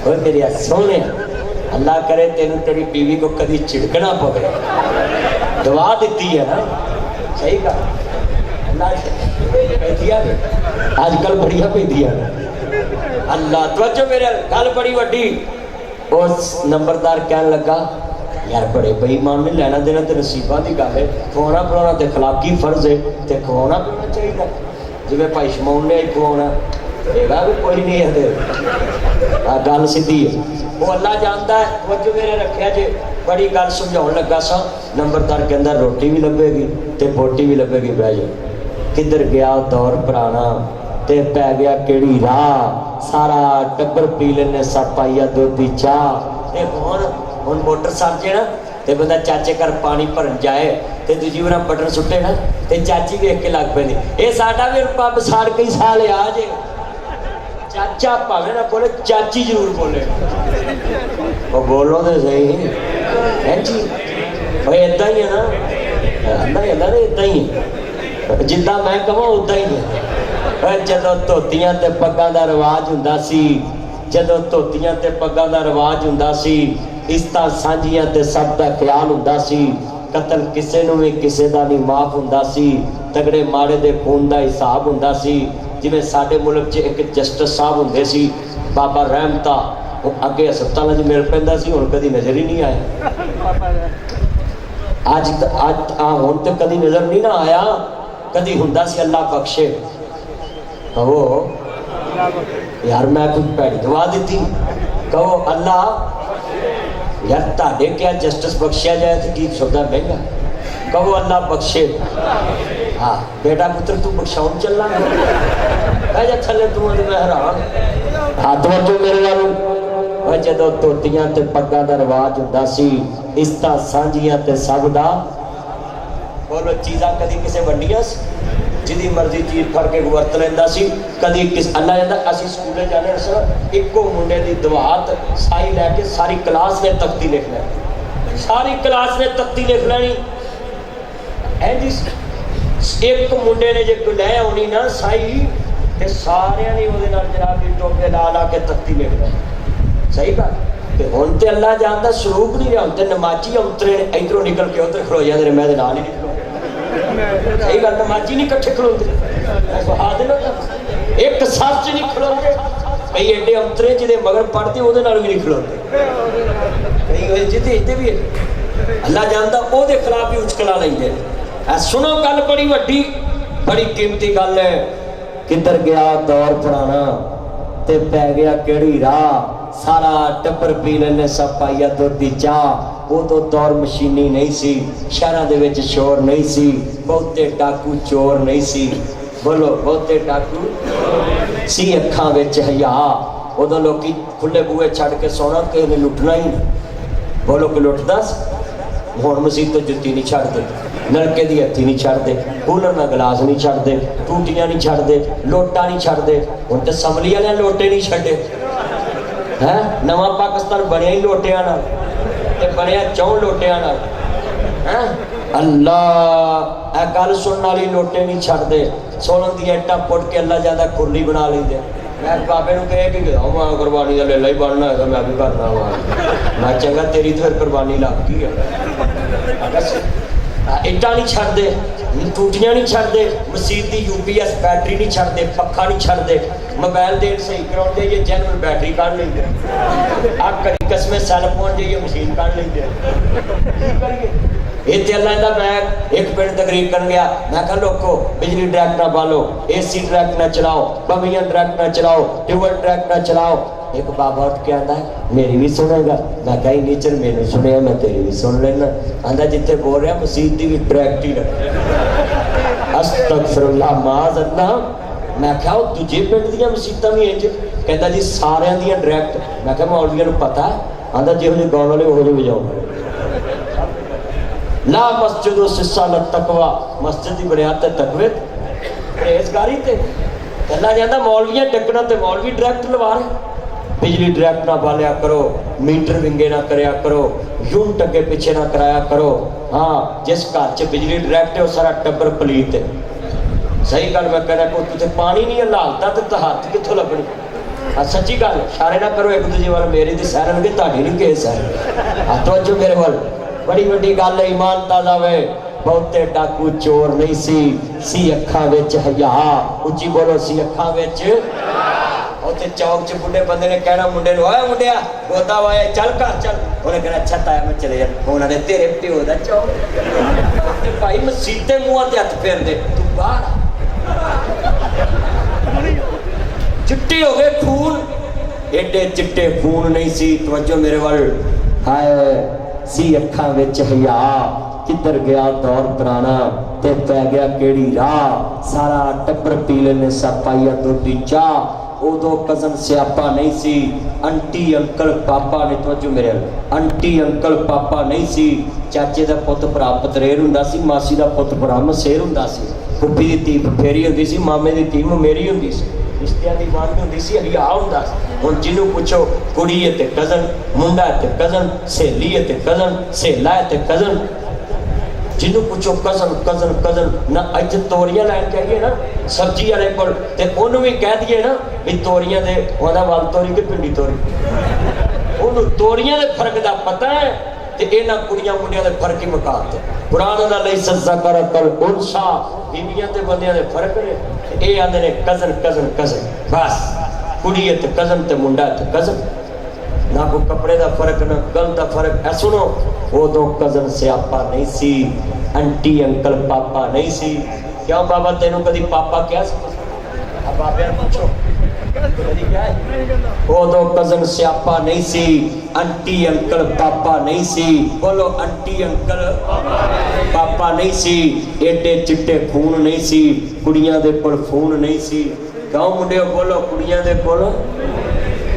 और मेरे सोने अल्लाह करे तेन तेरी बीवी को कभी छिड़कना पवे, दुआ दी है ना। सही कहा आजकल बड़िया पैदियां अल्लाह तवज्जो मेरे गल बड़ी वड्डी। उस नंबरदार कहन लगा यार बड़े बेईमान ने लेना देना तो नसीबा की गल है, खवाना पिलाना तो खिलाकी फर्ज है, तो खवाना पिलाना चाहिए जिवें भाई शमौन ने खवाना देगा भी कोई नहीं है। गल सीधी है वो अल्लाह जानता है। तवज्जो मेरे रखिया जे बड़ी गल समझाउण लगा सा। नंबरदार कहंदा रोटी भी लभेगी ते बोटी भी लभेगी, बह जाओ। किधर गया दौर पुराना ते पै गया केड़ी राह, सारा टब्बर पी लेने सब पाइया दुध दी चाह। ते हुण मोटर साजे ना ते बंदा चाचे घर पानी भरन जाए ते दूजी बार बटन सुट्टे ना ते चाची वेख के लग पैंदी। ये साडा भी पंप साड़ कई साल आ जे चाचा भावे ना बोले चाची जरूर बोले। वो बोलो तो सही है जी, इदा ही है ना, इदा ही जिदा मैं कहा उदा ही है। जदों धोतियां ते पग्गां दा रिवाज हुंदा सी, जदों धोतियां ते पग्गां दा रिवाज हुंदा सी, इस्तां सांझियां ते सब दा ख्याल हुंदा सी, कतल किसे नूं भी किसे दा नहीं माफ हुंदा सी, तगड़े माड़े दे खून दा हिसाब हुंदा सी। जिवें साडे मुल्क च एक जस्टिस साहब हुंदे सी बाबा रहमता, वो अगे हस्पतालों च मिल पैंदा सी, हुण कदी नज़र ही नहीं आया। अज हुण तो कदी नज़र नहीं ना आया, कदी हुंदा सी अल्लाह बख्शे। कहो यार मैं कुछ भैड़ी दवा दी, कहो अल्लाह यार ताड़े क्या जस्टिस बख्शिया जाए तो की शब्दा महंगा, कहो अल्लाह बख्शे। हाँ बेटा पुत्र तू बख्शाउन चलना कह जा थले तू मैं हैरान। हाथ वजो मेरे वालों जदों धोतियां ते पग्गां दा रिवाज हुंदा सी, इस्तां सांझियां ते सब दा बोलो चीज़ां कदी किसे वंडियां सी, जिदी मर्जी चीज फड़ के वरत लेंदा सी। कदी किस अल्लाह कहंदा असीं स्कूले जाने सर इक्को मुंडे दी दवात साई लैके सारी क्लास ने तख्ती लिख लैनी, सारी क्लास ने तख्ती लिख लैनी है जी। एक मुंडे ने जे लै आउणी ना साई ते सारियां ने ओहदे नाल जनाब दी टोपे ला ला के तख्ती लिख लैनी। सही गल ते हुण ते अल्लाह जानदा सलूक नहीं रहा, हुण ते नमाजी अंतरे इधरों निकल के उधर खलो जांदे ने, मैं ते नाल ही निकलो। सही गल नमाजी नहीं कट्ठे खलोते, एक सच नहीं खलोते, कई एडे अंतरे जिहदे मगर पढ़ते उहदे नाल भी नहीं खलोते, कई जिते इत्ते भी अल्लाह जानदा ओहदे खिलाफ भी उचकला लैंदे। सुनो गल बड़ी वड्डी बड़ी कीमती गल है। किधर गया दौर पुराना ते पै गया केड़ी राह, सारा टब्बर पी लेने सब पाइया दुध दी चाह। वो तो दौर मशीनी नहीं सी, शहरां दे विच शोर नहीं सी, बहुते डाकू चोर नहीं सी, बोलो बहुते डाकू सी अखां विच हया। उदों लोकी खुले बूहे छड़ के सोना किसे ने लुटना ही नहीं, बोलो कि लुटदा सी। हुण मसीत तो जुत्ती नहीं छड्डदे, नलके दी हत्थी नहीं छड्डदे, कूलर ना गिलास नहीं छड्डदे, टूटियां नहीं छड्डदे, लोटा नहीं छड्डदे। हुण ते समली वाले लोटे नहीं छड्डे है, नवा पाकिस्तान बनया ही लोटियां नाल ते बनया 4 लोटियां नाल है। अल्लाह ए गल सुनने वाली लोटे नहीं छड्डदे, सोने दी इट्टां पुट के अल्लाह ज्यादा खुरली बना लेंदे। मैं बाबे नूं कह के गया मैं कुरबानी का लेला ही बनना है, मैं भी करना वा। मैं चंगा तेरी तो फिर कुरबानी लग गई है। इट्टां नहीं छड्डदे, टूटियां नहीं छड्डदे, मसीत दी UPS बैटरी नहीं छड्डदे, पक्खा नहीं छड्डदे, मोबाइल देर सही कराउंदे जे जनरल बैटरी काढ़ लेंदे, आ कड़ी कसमें सैल फोन जे मशीन काढ़ लेंदे। इत्थे अल्लाह दा मैं एक पिंड तकरीर कर गया, मैं कहा लोगो बिजली डायरेक्ट ना बालो, AC डायरेक्ट ना चलाओ, बमियां डायरेक्ट ना चलाओ, ट्यूबवेल डायरेक्ट ना चलाओ। एक बाबा उठ के आंदा मेरी भी सुनेगा, मैं कहीं नीचर मैंने सुनिया मैं तेरी भी सुन लेना। आंदा जिथे बोल रहा मसीत दी भी डायरेक्ट ही रख। अस्तगफिरुल्लाह माज़अल्लाह। मैं क्या दूजे पिंड दी मसीतां भी इंज, कहता जी सारियां दी डायरेक्ट। मैं क्या मौलवियां नूं पता है, आंदा जिहो जिहे गाउण वाले उहो जिहे वजाओ। ला मस्जिद सिस्सा ल तकवा, मस्जिद की बुनियाद ते तकवे परहेजगारी ते। अल्लाह कहंदा मौलवियां डकना ते मौलवी डायरेक्ट लवा रहे। बिजली डायरेक्ट ना बालिया करो, मीटर विंगे ना करया करो, यूनिट अगे पिछे ना कराया करो। हाँ जिस घर च बिजली डायरेक्ट है वो सारा टब्बर पलीत है। सही गल मैं कहना कोई तुझे पानी नहीं हलालता तो हाथ कितों लगनी। सच्ची गल इशारे ना करो एक दूजे वाल मेरी दी सैरन के ताड़ी नहीं केस है तवज्जो मेरे वाल बड़ी वड्डी गल है ईमान ताजा वे बहुते डाकू चोर नहीं सी अखां विच हया उच्ची बोलो सी अखां विच उत्थे चौक च बुढ़े बंदे ने कहना मुंडे नूं ओए मुंडिया गोदा वाए चल घर चल उन्हें कहना अच्छा ताया मैं चले जा उन्होंने तेरे प्यो दा चौक ते भाई मसीते मुंह ते हथ फेर दे तू बाहर चिट्टे हो गए खून एडे चिट्टे खून नहीं सी तवज्जो मेरे वाल हाय सी अखां विच हया किधर गया दौर पुराना ते पै गया केड़ी राह सारा टब्बर पी लेने सा पाइया दुधी चाह उदो कजन स्यापा नहीं सी आंटी अंकल पापा ने तवज्जो मेरे आंटी अंकल पापा नहीं सी चाचे दा पुत भरा पतरेर हुंदा सी मासी दा पुत भरा मसेर हुंदा सी फुफी दी धी फफेरी हुंदी सी मामे दी धी ममेरी हुंदी सी रिश्तियां दी बात हुंदी सी हरिया हुंदा सी हुण जिन्नू पुछो कुड़ी है ते कजन मुंडा है ते कजन सहेली है ते कजन सहेला है ते कजन जिन्नू पुछो कजन कजन कजन ना अज तोरियां लैन चाहिए ना सब्जी वाले कोल ते ओनू भी कह दिए ना भी तोरियां दे ओदा वाल तोरी के पिंडी तोरी ओनू तोरियां दे फर्क दा पता है ते इन्हां कुड़ियां मुंडियां दे फर्क ही मुकाते कुरान दा लई सज़ा कर कल उनसा बीवियां ते बंदियां दे फर्क ने ए आंदे ने कजन कजन कजन बस कुड़ी है ते कजन ते मुंडा ते कजन ना को कपड़े का फर्क ना गल का फर्क है सुनो उदो कजन स्यापा नहीं सी आंटी अंकल पापा नहीं सी क्यों बाबा तेनू कदी पापा क्या बाबे पूछो उदो कजन स्यापा नहीं सी आंटी अंकल पापा नहीं सी बोलो आंटी अंकल पापा नहीं सी एडे चिट्टे खून नहीं सी कुड़ियां दे कोल खून नहीं सी क्यों मुंडे बोलो कुड़ियां दे कोल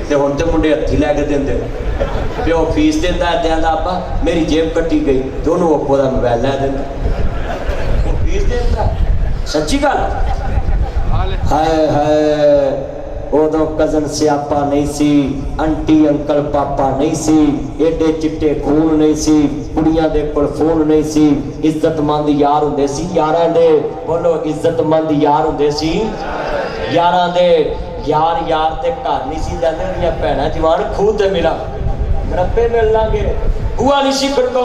ते हुण ते मुंडे हत्थी लैके देंदे प्यो फीस देंदा है देंदा आपा मेरी जेब कट्टी गई दोनों ओप्पो दा मोबाइल लै देंदा फीस देंदा सच्ची गल हाय हाय उदो कजन स्यापा नहीं सी आंटी अंकल पापा नहीं सी एडे चिट्टे खून नहीं सी कुड़ियां दे कोल फोन नहीं सी इज्जतमंद यार हुंदे सी यारां दे बोलो इज्जतमंद यार हुंदे सी यारां दे यार यार ते घर नहीं सी जाते भैन जवान खूह ते मिला रब्बे मिल लांगे बुआ नहीं सी खड़का